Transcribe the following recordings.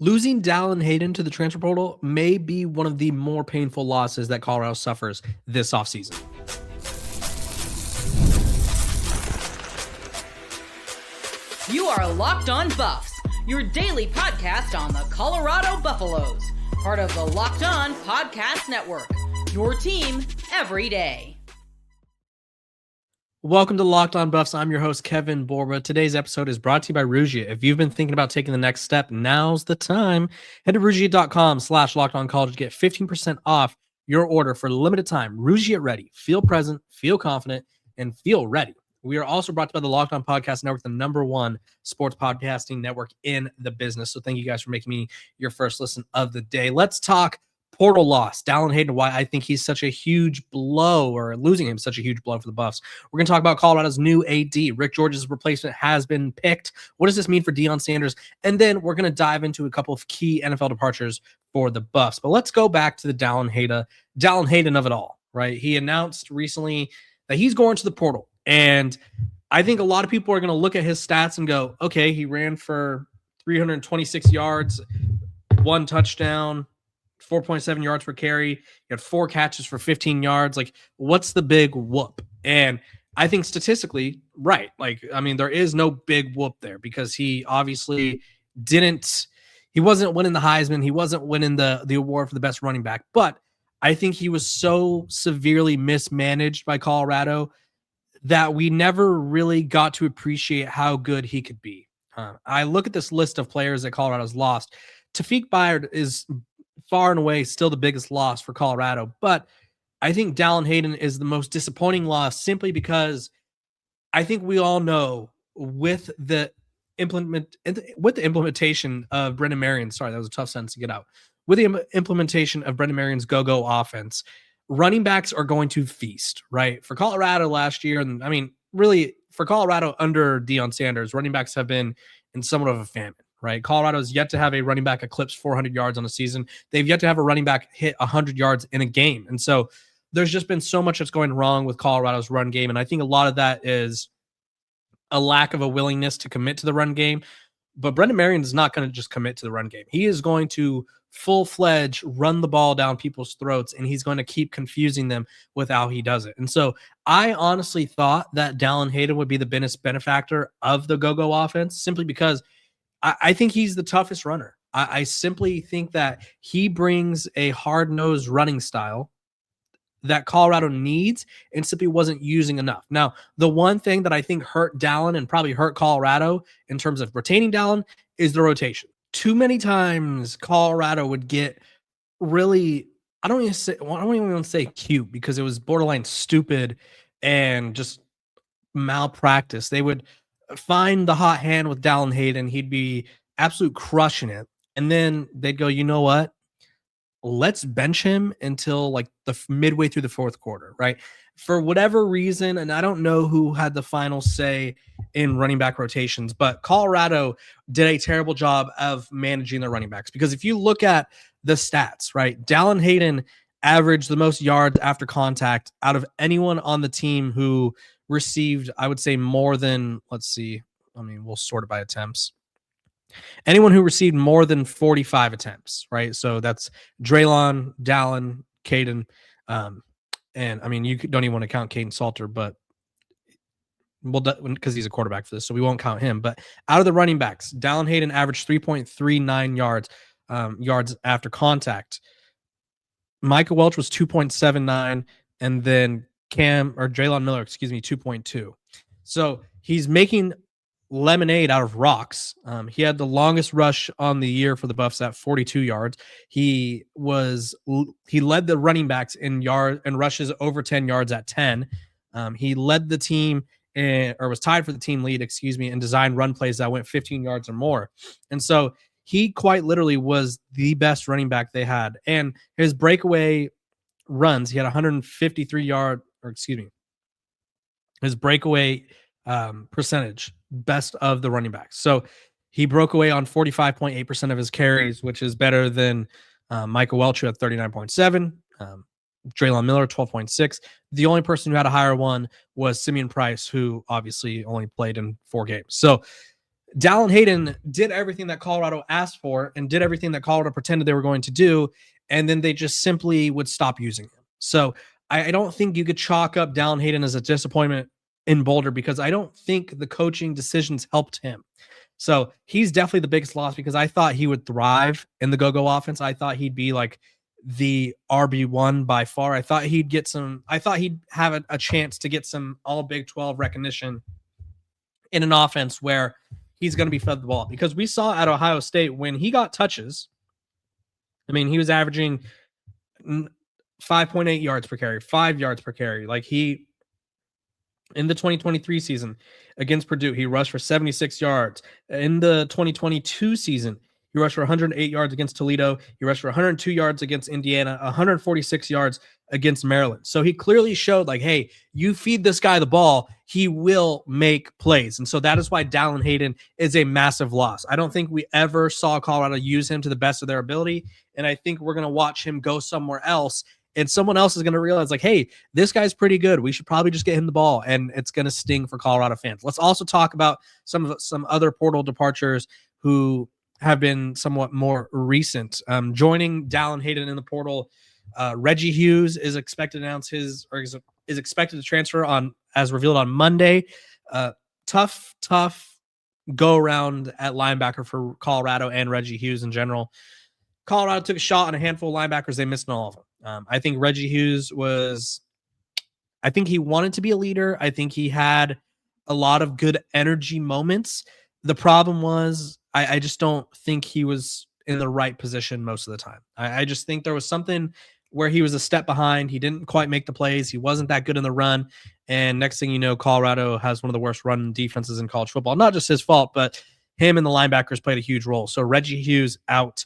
Losing Dallan Hayden to the transfer portal may be one of the more painful losses that Colorado suffers this offseason. You are Locked On Buffs, your daily podcast on the Colorado Buffaloes, part of the Locked On Podcast Network, your team every day. Welcome to Locked On Buffs. I'm your host, Kevin Borba. Today's episode is brought to you by Rugia. If you've been thinking about taking the next step, now's the time. Head to Rugia.com/LockedOnCollege to get 15% off your order for a limited time. Rugia Ready. Feel present, feel confident, and feel ready. We are also brought to you by the Locked On Podcast Network, the #1 sports podcasting network in the business. So thank you guys for making me your first listen of the day. Let's talk portal loss. Dallan Hayden, why I think he's such a huge blow, or losing him such a huge blow for the Buffs. We're going to talk about Colorado's new AD. Rick George's replacement has been picked. What does this mean for Deion Sanders? And then we're going to dive into a couple of key NFL departures for the Buffs. But let's go back to the Dallan Hayden of it all, right? He announced recently that he's going to the portal. And I think a lot of people are going to look at his stats and go, okay, he ran for 326 yards, 1 touchdown, 4.7 yards per carry. He had 4 catches for 15 yards. Like, what's the big whoop? And I think statistically, right. Like, I mean, there is no big whoop there because he obviously he wasn't winning the Heisman. He wasn't winning the award for the best running back. But I think he was so severely mismanaged by Colorado that we never really got to appreciate how good he could be. I look at this list of players that Colorado's lost. Tafik Bayard is far and away still the biggest loss for Colorado, but I think Dallan Hayden is the most disappointing loss simply because I think we all know with the implementation of Brendan Marion, sorry, that was a tough sentence to get out. With the implementation of Brendan Marion's go-go offense, running backs are going to feast, right? For Colorado last year, and I mean, really for Colorado under Deion Sanders, running backs have been in somewhat of a famine, right? Colorado's yet to have a running back eclipse 400 yards on a season. They've yet to have a running back hit 100 yards in a game. And so there's just been so much that's going wrong with Colorado's run game. And I think a lot of that is a lack of a willingness to commit to the run game. But Brendan Marion is not going to just commit to the run game. He is going to full-fledged run the ball down people's throats, and he's going to keep confusing them with how he does it. And so I honestly thought that Dallan Hayden would be the biggest benefactor of the go-go offense simply because I think he's the toughest runner. I simply think that he brings a hard-nosed running style that Colorado needs and simply wasn't using enough. Now, the one thing that I think hurt Dallan and probably hurt Colorado in terms of retaining Dallan is the rotation. Too many times Colorado would get really, I don't even want to say cute because it was borderline stupid and just malpractice. They would find the hot hand with Dallan Hayden. He'd be absolute crushing it. And then they'd go, you know what? Let's bench him until like the midway through the fourth quarter, right? For whatever reason, and I don't know who had the final say in running back rotations, but Colorado did a terrible job of managing their running backs. Because if you look at the stats, right, Dallan Hayden averaged the most yards after contact out of anyone on the team who received, I would say, more than, let's see, I mean, we'll sort it by attempts. Anyone who received more than 45 attempts, right? So that's Draylon, Dallan, Caden, and I mean, you don't even want to count Caden Salter, but because he's a quarterback for this, so we won't count him. But out of the running backs, Dallan Hayden averaged 3.39 yards after contact. Micah Welch was 2.79, and then Draylon Miller, 2.2. So he's making lemonade out of rocks. He had the longest rush on the year for the Buffs at 42 yards. He led the running backs in yard and rushes over 10 yards at 10. He led the team or was tied for the team lead, in design run plays that went 15 yards or more. And so he quite literally was the best running back they had. And his breakaway runs, he had 153 yard, his breakaway percentage, best of the running backs. So he broke away on 45.8% of his carries, which is better than Michael Welch at 39.7, Draylon Miller 12.6. The only person who had a higher one was Simeon Price, who obviously only played in 4 games. So Dallan Hayden did everything that Colorado asked for and did everything that Colorado pretended they were going to do, and then they just simply would stop using him. So I don't think you could chalk up Dallan Hayden as a disappointment in Boulder, because I don't think the coaching decisions helped him. So he's definitely the biggest loss, because I thought he would thrive in the go-go offense. I thought he'd be like the RB1 by far. I thought he'd have a chance to get some all Big 12 recognition in an offense where he's going to be fed the ball, because we saw at Ohio State when he got touches, I mean, he was averaging 5.8 yards per carry, 5 yards per carry. Like in the 2023 season against Purdue, he rushed for 76 yards. In the 2022 season, he rushed for 108 yards against Toledo. He rushed for 102 yards against Indiana, 146 yards against Maryland. So he clearly showed, like, hey, you feed this guy the ball, he will make plays. And so that is why Dallan Hayden is a massive loss. I don't think we ever saw Colorado use him to the best of their ability. And I think we're going to watch him go somewhere else, and someone else is going to realize, like, hey, this guy's pretty good. We should probably just get him the ball, and it's going to sting for Colorado fans. Let's also talk about some other portal departures who have been somewhat more recent. Joining Dallan Hayden in the portal, Reggie Hughes is expected to announce is expected to transfer as revealed on Monday. Tough go around at linebacker for Colorado and Reggie Hughes in general. Colorado took a shot on a handful of linebackers. They missed on all of them. I think Reggie Hughes I think he wanted to be a leader. I think he had a lot of good energy moments. The problem was, I just don't think he was in the right position most of the time. I just think there was something where he was a step behind. He didn't quite make the plays. He wasn't that good in the run. And next thing you know, Colorado has one of the worst run defenses in college football. Not just his fault, but him and the linebackers played a huge role. So Reggie Hughes out.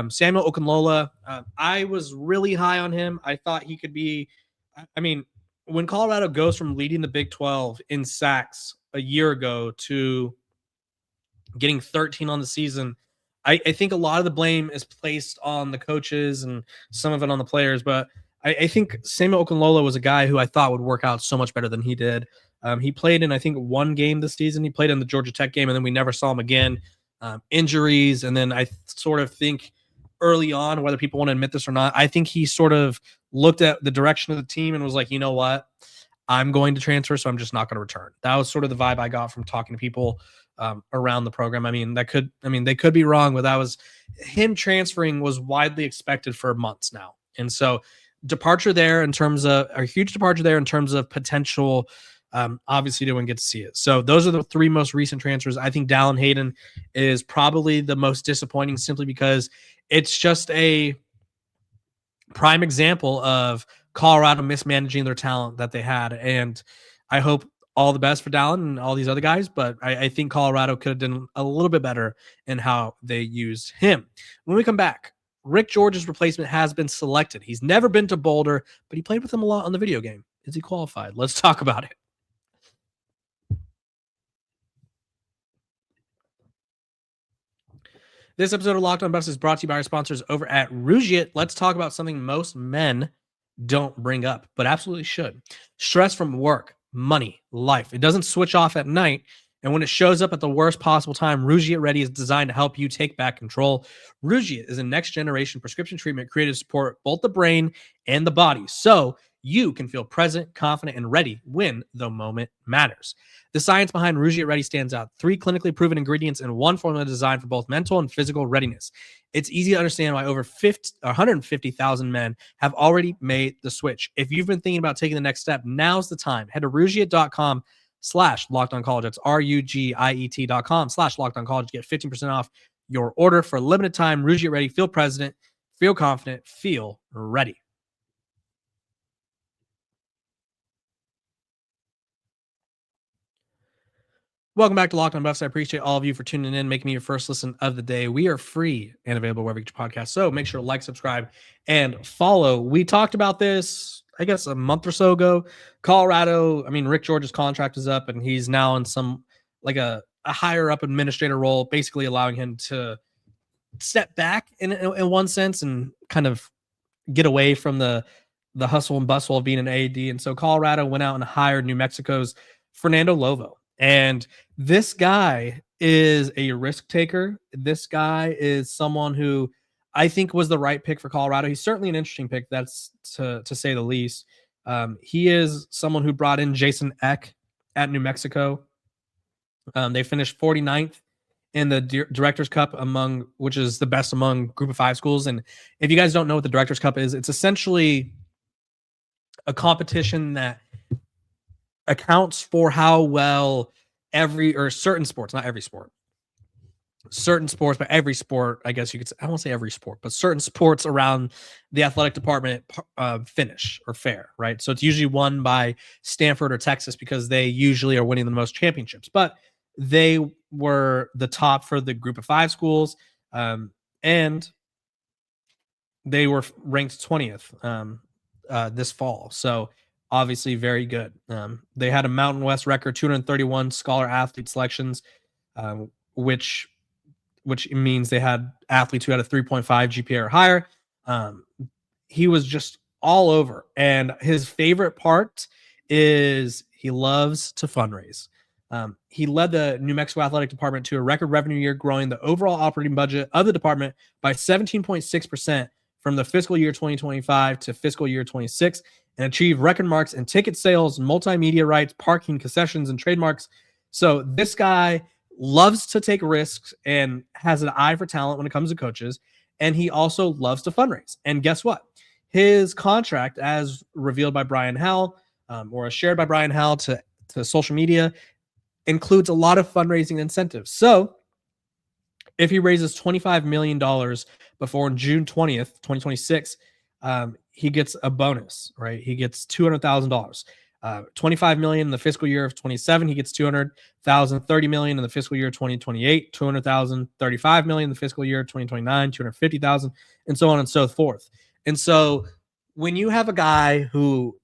Samuel Okunlola, I was really high on him. I thought he could be, I mean, when Colorado goes from leading the Big 12 in sacks a year ago to getting 13 on the season, I think a lot of the blame is placed on the coaches and some of it on the players. But I think Samuel Okunlola was a guy who I thought would work out so much better than he did. He played in, I think, one game this season. He played in the Georgia Tech game, and then we never saw him again. Injuries, and then I sort of think early on, whether people want to admit this or not, I think he sort of looked at the direction of the team and was like, you know what? I'm going to transfer, so I'm just not going to return. That was sort of the vibe I got from talking to people around the program. I mean, they could be wrong, but that was him transferring was widely expected for months now. And so a huge departure there in terms of potential. Obviously didn't get to see it. So those are the three most recent transfers. I think Dallan Hayden is probably the most disappointing, simply because it's just a prime example of Colorado mismanaging their talent that they had. And I hope all the best for Dallan and all these other guys, but I think Colorado could have done a little bit better in how they used him. When we come back, Rick George's replacement has been selected. He's never been to Boulder, but he played with him a lot on the video game. Is he qualified? Let's talk about it. This episode of Locked On Buffs is brought to you by our sponsors over at Rougiet. Let's talk about something most men don't bring up, but absolutely should. Stress from work, money, life. It doesn't switch off at night. And when it shows up at the worst possible time, Rougiet Ready is designed to help you take back control. Rougiet is a next-generation prescription treatment created to support both the brain and the body, so you can feel present, confident, and ready when the moment matters. The science behind Rougiet Ready stands out. 3 clinically proven ingredients in one formula designed for both mental and physical readiness. It's easy to understand why over 150,000 men have already made the switch. If you've been thinking about taking the next step, now's the time. Head to Rougiet.com/LockedOnCollege. That's RUGIET.com/LockedOnCollege. Get 15% off your order for a limited time. Rougiet Ready. Feel present, feel confident, feel ready. Welcome back to Locked On Buffs. I appreciate all of you for tuning in, making me your first listen of the day. We are free and available wherever you get your podcast, so make sure to like, subscribe, and follow. We talked about this, I guess, a month or so ago. Colorado, Rick George's contract is up, and he's now in some, like a higher up administrator role, basically allowing him to step back in one sense and kind of get away from the hustle and bustle of being an AD. And so Colorado went out and hired New Mexico's Fernando Lovo. And this guy is a risk taker. This guy is someone who I think was the right pick for Colorado. He's certainly an interesting pick, that's to say the least. He is someone who brought in Jason Eck at New Mexico. They finished 49th in the Directors Cup, which is the best among Group of 5 schools. And if you guys don't know what the Directors Cup is, it's essentially a competition that accounts for how well certain sports, not every sport, certain sports, but every sport, I guess you could say, I won't say every sport, but certain sports around the athletic department finish or fare, right? So it's usually won by Stanford or Texas because they usually are winning the most championships, but they were the top for the Group of 5 schools, and they were ranked 20th this fall. So obviously very good. They had a Mountain West record, 231 scholar athlete selections, which means they had athletes who had a 3.5 GPA or higher. He was just all over. And his favorite part is he loves to fundraise. He led the New Mexico Athletic Department to a record revenue year, growing the overall operating budget of the department by 17.6% from the fiscal year 2025 to fiscal year 26, and achieved record marks in ticket sales, multimedia rights, parking, concessions, and trademarks. So this guy loves to take risks and has an eye for talent when it comes to coaches. And he also loves to fundraise. And guess what? His contract, as revealed by Brian Howell, or as shared by Brian Howell to social media, includes a lot of fundraising incentives. So if he raises $25 million before June 20th, 2026, he gets a bonus, right? He gets $200,000. $25 million in the fiscal year of 27, he gets $200,000. $30 million in the fiscal year 2028, $200,000. $35 million in the fiscal year 2029, $250,000, and so on and so forth. And so when you have a guy who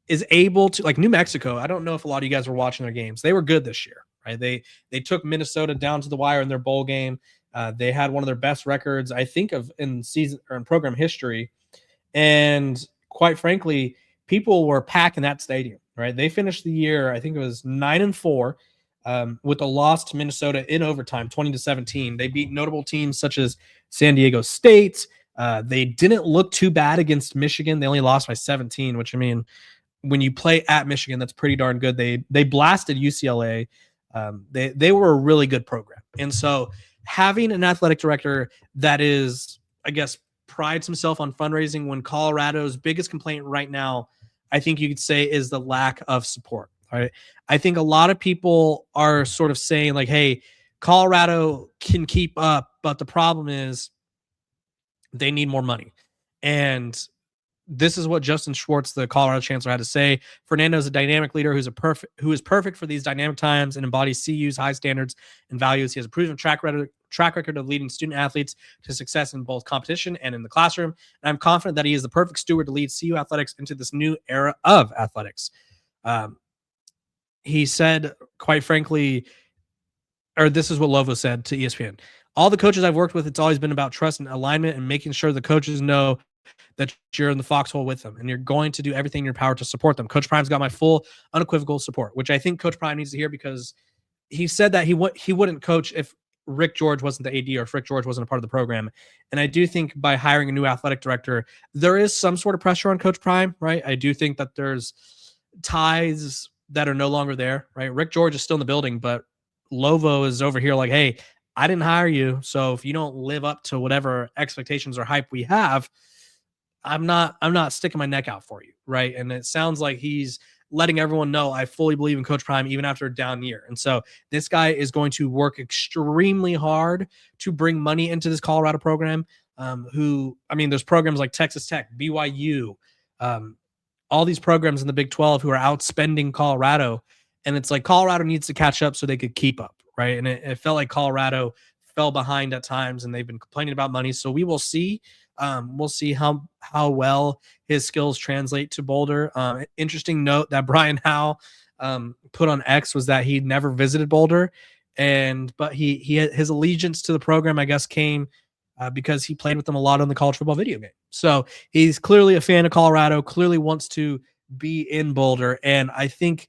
is able to, like New Mexico, I don't know if a lot of you guys were watching their games. They were good this year, right? They took Minnesota down to the wire in their bowl game. They had one of their best records, I think, in season or in program history. And quite frankly, people were packing that stadium, right? They finished the year, I think it was 9-4, with a loss to Minnesota in overtime, 20-17. They beat notable teams such as San Diego State. They didn't look too bad against Michigan. They only lost by 17, which, I mean, when you play at Michigan, that's pretty darn good. They blasted UCLA. They were a really good program. And so having an athletic director that is, I guess, prides himself on fundraising, when Colorado's biggest complaint right now, I think you could say, is the lack of support. Right? I think a lot of people are sort of saying like, hey, Colorado can keep up, but the problem is they need more money. And this is what Justin Schwartz, the Colorado chancellor, had to say. Fernando is a dynamic leader who is perfect for these dynamic times and embodies CU's high standards and values. He has a proven track record of leading student athletes to success in both competition and in the classroom. And I'm confident that he is the perfect steward to lead CU athletics into this new era of athletics. He said, quite frankly, or this is what Lovo said to ESPN. All the coaches I've worked with, it's always been about trust and alignment and making sure the coaches know that you're in the foxhole with them and you're going to do everything in your power to support them. Coach Prime's got my full unequivocal support, which I think Coach Prime needs to hear, because he said that he wouldn't coach if Rick George wasn't the AD or if Rick George wasn't a part of the program. And I do think by hiring a new athletic director, there is some sort of pressure on Coach Prime, right? I do think that there's ties that are no longer there, right? Rick George is still in the building, but Lovo is over here like, hey, I didn't hire you. So if you don't live up to whatever expectations or hype we have, I'm not sticking my neck out for you, right? And it sounds like he's letting everyone know I fully believe in Coach Prime even after a down year. And so this guy is going to work extremely hard to bring money into this Colorado program. There's programs like Texas Tech, BYU, all these programs in the Big 12 who are outspending Colorado. And it's like Colorado needs to catch up so they could keep up, right? And it felt like Colorado fell behind at times, and they've been complaining about money. So we will see. We'll see how well his skills translate to Boulder. Interesting note that Brian Howell put on X was that he never visited Boulder, but his allegiance to the program, I guess, came because he played with them a lot on the college football video game. So he's clearly a fan of Colorado, clearly wants to be in Boulder, and I think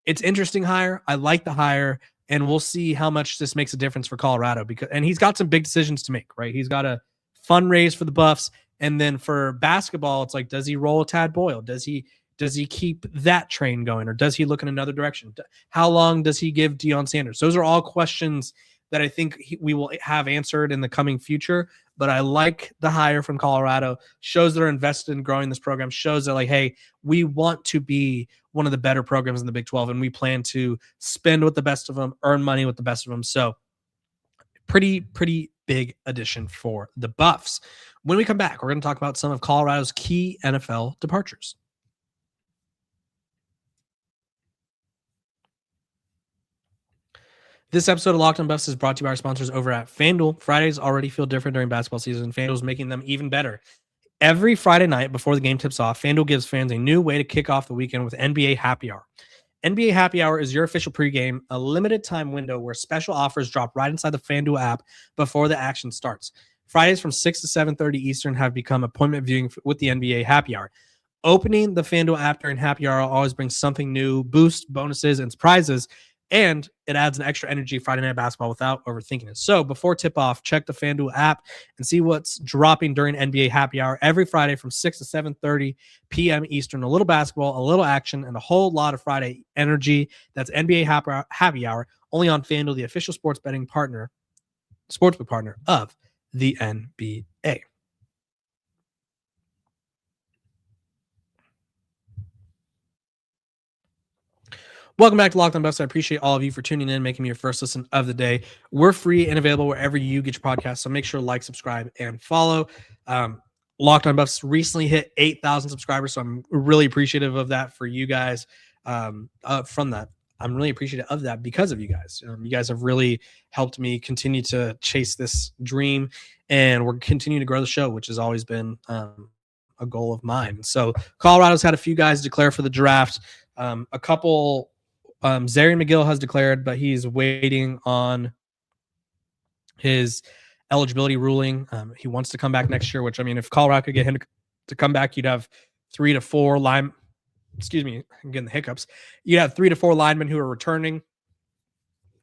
it's interesting hire. I like the hire. and we'll see how much this makes a difference for Colorado, and he's got some big decisions to make, right? He's got to fundraise for the Buffs, and then for basketball, it's like, does he roll Tad Boyle? Does he keep that train going, or does he look in another direction? How long does he give Deion Sanders? Those are all questions that I think we will have answered in the coming future. But I like the hire from Colorado. Shows they're invested in growing this program. Shows that, like, hey, we want to be one of the better programs in the Big 12, and we plan to spend with the best of them, earn money with the best of them. So pretty big addition for the Buffs. When we come back, we're going to talk about some of Colorado's key NFL departures. This episode of Locked on Buffs is brought to you by our sponsors over at FanDuel. Fridays already feel different during basketball season. FanDuel is making them even better. Every Friday night before the game tips off, FanDuel gives fans a new way to kick off the weekend with NBA Happy Hour. NBA Happy Hour is your official pregame, a limited time window where special offers drop right inside the FanDuel app before the action starts. Fridays from 6 to 7:30 Eastern have become appointment viewing with the NBA Happy Hour. Opening the FanDuel app during Happy Hour always brings something new, boosts, bonuses, and surprises, and it adds an extra energy Friday night basketball without overthinking it. So before tip-off, check the FanDuel app and see what's dropping during NBA Happy Hour every Friday from 6 to 7:30 p.m. Eastern. A little basketball, a little action, and a whole lot of Friday energy. That's NBA Happy Hour, only on FanDuel, the official sportsbook partner of the NBA. Welcome back to Locked on Buffs. I appreciate all of you for tuning in, making me your first listen of the day. We're free and available wherever you get your podcasts, so make sure to like, subscribe, and follow. Locked on Buffs recently hit 8,000 subscribers, so I'm really appreciative of that for you guys. I'm really appreciative of that because of you guys. You guys have really helped me continue to chase this dream, and we're continuing to grow the show, which has always been a goal of mine. So Colorado's had a few guys declare for the draft. A couple... Zarian McGill has declared, but he's waiting on his eligibility ruling. He wants to come back next year, which, I mean, if Colorado could get him to come back, you'd have 3 to 4 linemen. Excuse me, I'm getting the hiccups. You'd have 3 to 4 linemen who are returning,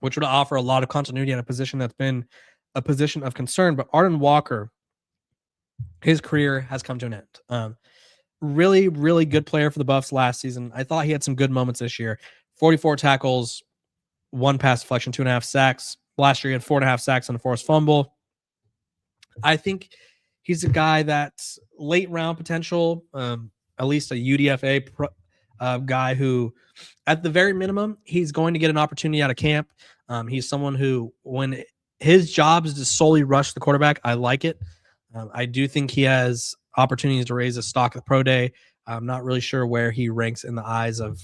which would offer a lot of continuity at a position that's been a position of concern. But Arden Walker, his career has come to an end. Really, really good player for the Buffs last season. I thought he had some good moments this year. 44 tackles, 1 pass deflection, 2.5 sacks. Last year, he had 4.5 sacks on a forced fumble. I think he's a guy that's late round potential, at least a UDFA guy who, at the very minimum, he's going to get an opportunity out of camp. He's someone who, when his job is to solely rush the quarterback, I like it. I do think he has opportunities to raise a stock at the pro day. I'm not really sure where he ranks in the eyes of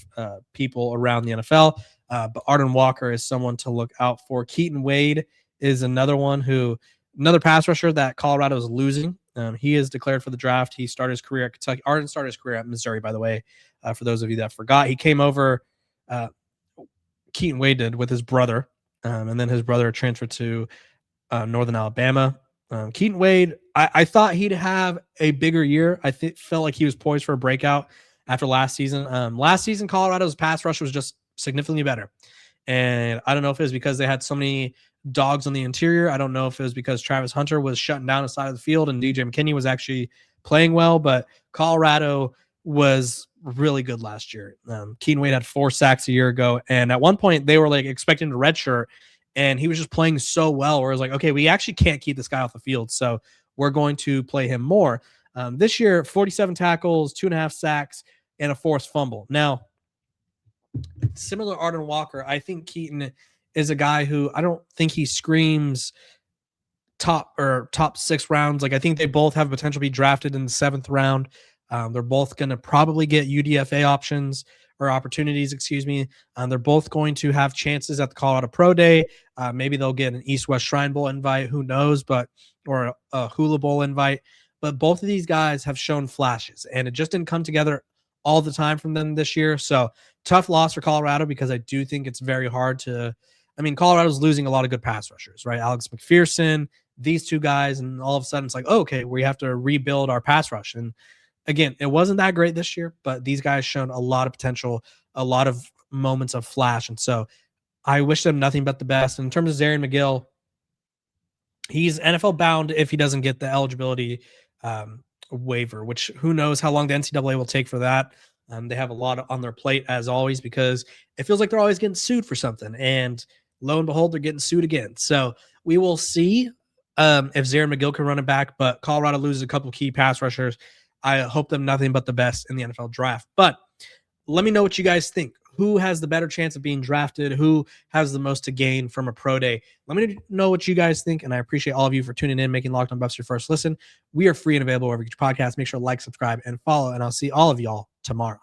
people around the NFL, but Arden Walker is someone to look out for. Keaton Wade is another pass rusher that Colorado is losing. He is declared for the draft. He started his career at Kentucky. Arden started his career at Missouri, by the way, for those of you that forgot. He came over, Keaton Wade did, with his brother, and then his brother transferred to Northern Alabama. Keaton Wade, I thought he'd have a bigger year. I felt like he was poised for a breakout after last season. Last season, Colorado's pass rush was just significantly better. And I don't know if it was because they had so many dogs on the interior. I don't know if it was because Travis Hunter was shutting down the side of the field and DJ McKinney was actually playing well, but Colorado was really good last year. Keaton Wade had 4 sacks a year ago. And at one point they were like expecting a redshirt, and he was just playing so well where it was like, okay, we actually can't keep this guy off the field, so we're going to play him more. This year, 47 tackles, 2.5 sacks, and a forced fumble. Now, similar to Arden Walker, I think Keaton is a guy who I don't think he screams top 6 rounds. Like, I think they both have potential to be drafted in the 7th round. They're both going to probably get UDFA opportunities. They're both going to have chances at the Colorado Pro Day. Maybe they'll get an East-West Shrine Bowl invite, who knows, or a Hula Bowl invite. But both of these guys have shown flashes, and it just didn't come together all the time from them this year. So tough loss for Colorado, because I do think it's very hard to – I mean, Colorado's losing a lot of good pass rushers, right? Alex McPherson, these 2 guys, and all of a sudden it's like, oh, okay, we have to rebuild our pass rush. And again, it wasn't that great this year, but these guys shown a lot of potential, a lot of moments of flash. And so I wish them nothing but the best. And in terms of Zarian McGill, he's NFL bound if he doesn't get the eligibility waiver, which who knows how long the NCAA will take for that. They have a lot on their plate as always, because it feels like they're always getting sued for something. And lo and behold, they're getting sued again. So we will see if Zarian McGill can run it back, but Colorado loses a couple key pass rushers. I hope them nothing but the best in the NFL draft. But let me know what you guys think. Who has the better chance of being drafted? Who has the most to gain from a pro day? Let me know what you guys think, and I appreciate all of you for tuning in, making Locked On Buffs your first listen. We are free and available wherever you get your podcast. Make sure to like, subscribe, and follow, and I'll see all of y'all tomorrow.